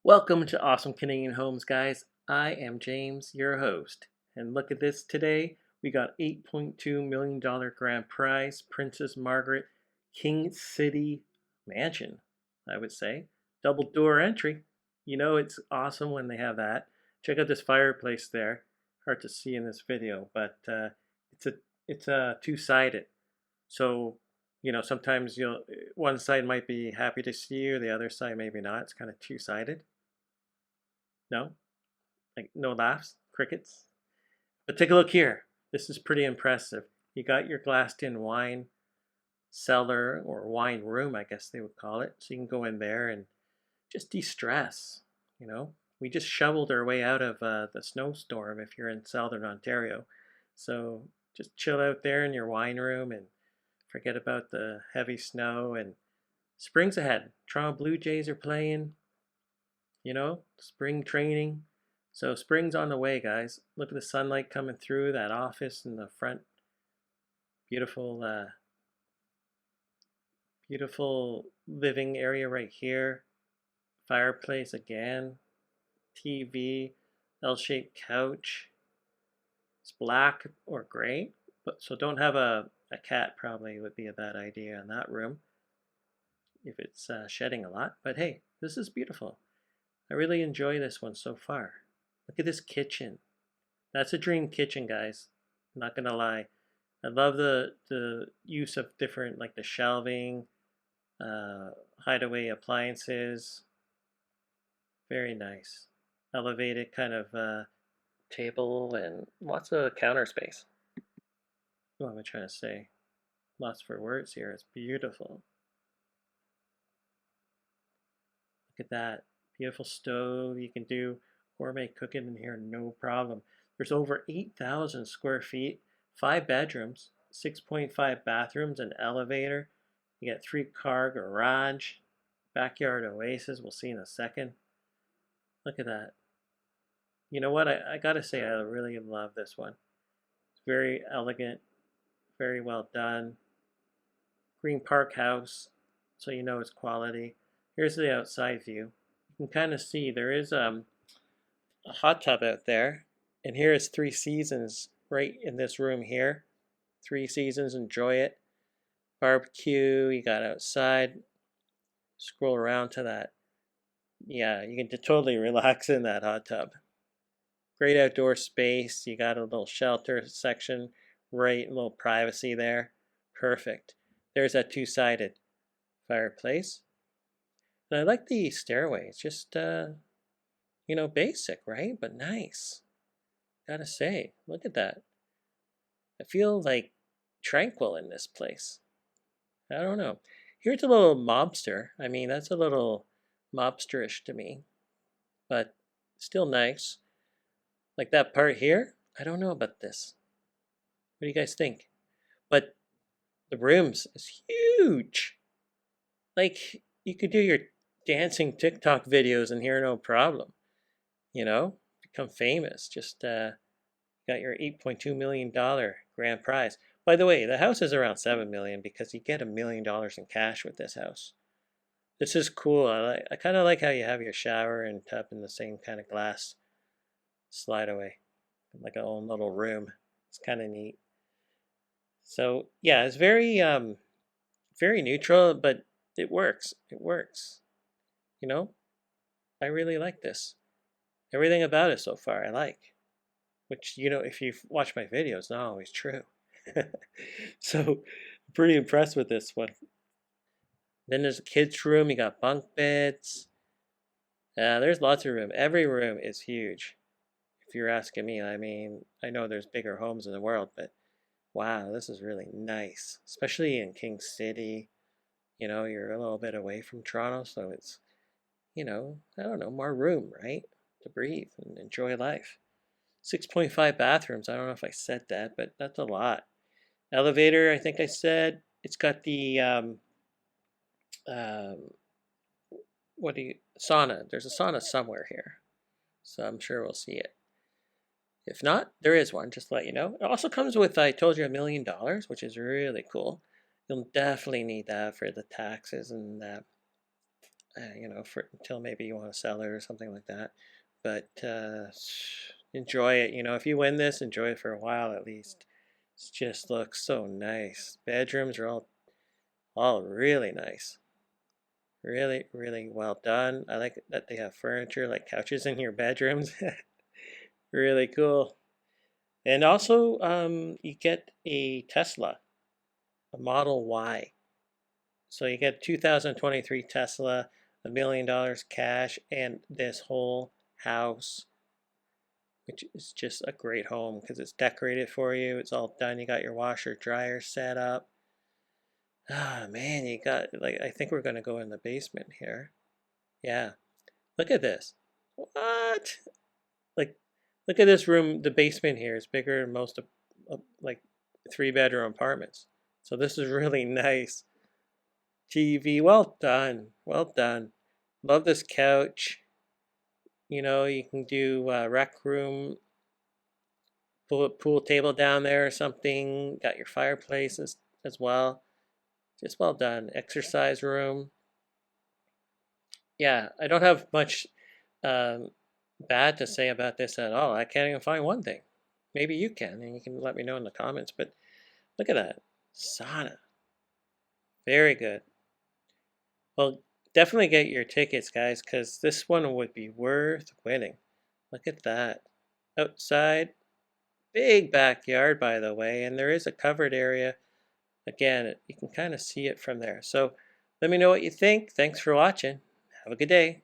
Welcome to Awesome Canadian Homes, guys. I am James, your host. And look at this today. We got $8.2 million grand prize, Princess Margaret King City Mansion, I would say. Double door entry. You know it's awesome when they have that. Check out this fireplace there. Hard to see in this video, but it's a two-sided. So, sometimes one side might be happy to see you, the other side maybe not. It's kind of two-sided. No? Like no laughs, crickets. But take a look here. This is pretty impressive. You got your glassed in wine cellar or wine room, I guess they would call it. So you can go in there and just de-stress. We just shoveled our way out of the snowstorm if you're in southern Ontario. So just chill out there in your wine room and forget about the heavy snow. And spring's ahead. Toronto Blue Jays are playing. Spring training. So spring's on the way, guys. Look at the sunlight coming through that office in the front. Beautiful, beautiful living area right here. Fireplace again. TV, L-shaped couch. It's black or gray, but so don't have a cat. Probably would be a bad idea in that room if it's shedding a lot. But hey, this is beautiful. I really enjoy this one so far. Look at this kitchen. That's a dream kitchen, guys. I'm not gonna lie. I love the use of different, like the shelving, hideaway appliances. Very nice. Elevated kind of table and lots of counter space. What am I trying to say? Lots for words here. It's beautiful. Look at that. Beautiful stove. You can do gourmet cooking in here, no problem. There's over 8,000 square feet, 5 bedrooms, 6.5 bathrooms, an elevator. You get 3-car garage, backyard oasis. We'll see in a second. Look at that. You know what? I gotta say, I really love this one. It's very elegant, very well done. Green Park house, so you know it's quality. Here's the outside view. You can kind of see there is a hot tub out there, and here is 3 Seasons right in this room here. 3 Seasons, enjoy it. Barbecue, you got outside. Scroll around to that. Yeah, you can totally relax in that hot tub. Great outdoor space. You got a little shelter section, right, a little privacy there. Perfect. There's that two-sided fireplace. And I like the stairway. It's just, basic, right? But nice. Gotta say, look at that. I feel like tranquil in this place. I don't know. Here's a little mobster. I mean, that's a little mobsterish to me, but still nice. Like that part here, I don't know about this. What do you guys think? But the rooms is huge. Like you could do your dancing TikTok videos in here no problem. Become famous. Just got your $8.2 million grand prize. By the way, the house is around $7 million because you get $1 million in cash with this house. This is cool. I kind of like how you have your shower and tub in the same kind of glass slide away, like a own little room. It's kind of neat. So yeah, it's very neutral, but it works. It works. I really like this. Everything about it so far I like. Which, if you've watched my videos, not always true. So, I'm pretty impressed with this one. Then there's a kid's room. You got bunk beds. There's lots of room. Every room is huge. If you're asking me, I mean, I know there's bigger homes in the world, but wow, this is really nice. Especially in King City. You're a little bit away from Toronto, so it's, I don't know, more room, right? To breathe and enjoy life. 6.5 bathrooms. I don't know if I said that, but that's a lot. Elevator, I think I said. It's got the um, sauna. There's a sauna somewhere here, so I'm sure we'll see it. If not, there is one. Just to let you know. It also comes with, I told you, $1 million, which is really cool. You'll definitely need that for the taxes and for until maybe you want to sell it or something like that. But enjoy it. If you win this, enjoy it for a while at least. It just looks so nice. Bedrooms are all really nice. Really, really well done. I like that they have furniture like couches in your bedrooms. Really cool. And also, you get a Tesla, a Model Y. So you get 2023 Tesla, $1 million cash, and this whole house, which is just a great home because it's decorated for you. It's all done. You got your washer dryer set up. Ah, man, you got like I think we're gonna go in the basement here. Yeah, look at this. What? Like, look at this room. The basement here is bigger than most of like 3-bedroom apartments. So this is really nice. TV, well done, well done. Love this couch. You can do rec room, pool table down there or something. Got your fireplace as well. Just well done. Exercise room. Yeah, I don't have much um, bad to say about this at all. I can't even find one thing. Maybe you can, and you can let me know in the comments. But look at that sauna. Very good. Well, definitely get your tickets, guys, because this one would be worth winning. Look at that. Outside, big backyard, by the way, and there is a covered area. Again, you can kind of see it from there. So let me know what you think. Thanks for watching. Have a good day.